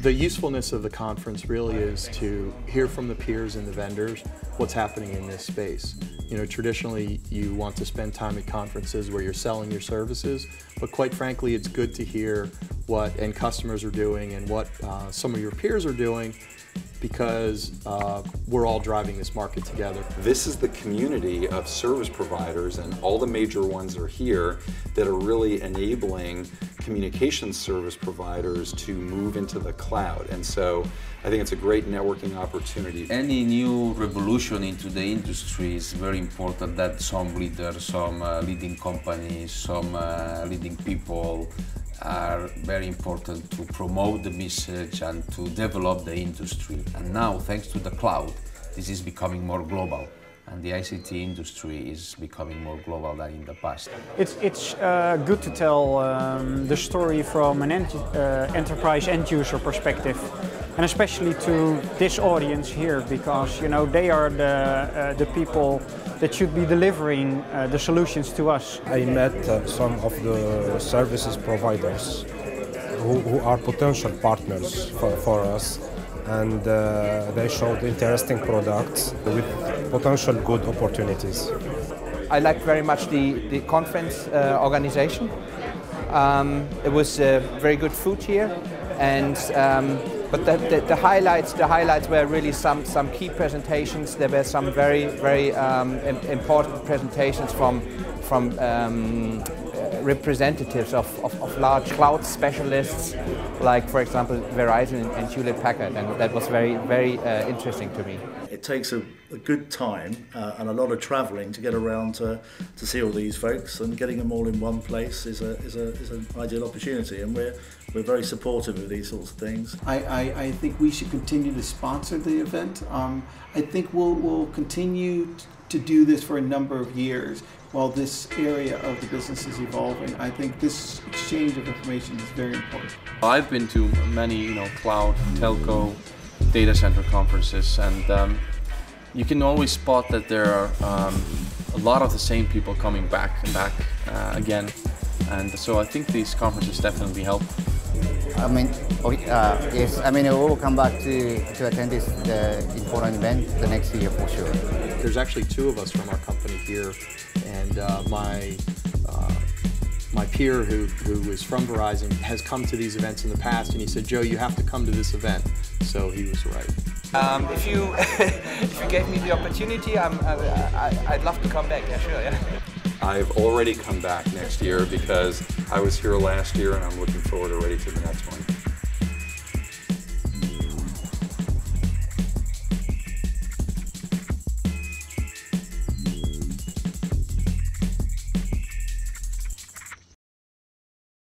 The usefulness of the conference really is to hear from the peers and the vendors what's happening in this space. You know, traditionally you want to spend time at conferences where you're selling your services, but quite frankly it's good to hear what end customers are doing and what some of your peers are doing, because we're all driving this market together. This is the community of service providers, and all the major ones are here that are really enabling communications service providers to move into the cloud. And so I think it's a great networking opportunity. Any new revolution into the industry is very important that some leaders, some leading companies, some leading people are very important to promote the message and to develop the industry. And now, thanks to the cloud, this is becoming more global. And the ICT industry is becoming more global than in the past. It's good to tell the story from an enterprise end-user perspective, and especially to this audience here, because you know they are the people that should be delivering the solutions to us. I met some of the services providers who are potential partners for us, and they showed interesting products with potential good opportunities. I liked very much the conference organization. It was very good food here, and but the highlights were really some key presentations. There were some very important presentations from representatives of large cloud specialists, like for example Verizon and Hewlett-Packard, and that was very interesting to me. It takes a good time and a lot of travelling to get around to see all these folks, and getting them all in one place is an ideal opportunity, and we're very supportive of these sorts of things. I think we should continue to sponsor the event. I think we'll continue to do this for a number of years while this area of the business is evolving. I think this exchange of information is very important. I've been to many, cloud, telco, data center conferences, and you can always spot that there are a lot of the same people coming back and back again, and so I think these conferences definitely help. Yes, we will come back to attend this important event the next year for sure. There's actually two of us from our company here, and my peer who is from Verizon has come to these events in the past, and he said, "Joe, you have to come to this event." So he was right. If you gave me the opportunity, I'd love to come back. Yeah, sure. Yeah. I've already come back next year because I was here last year, and I'm looking forward already to the next one.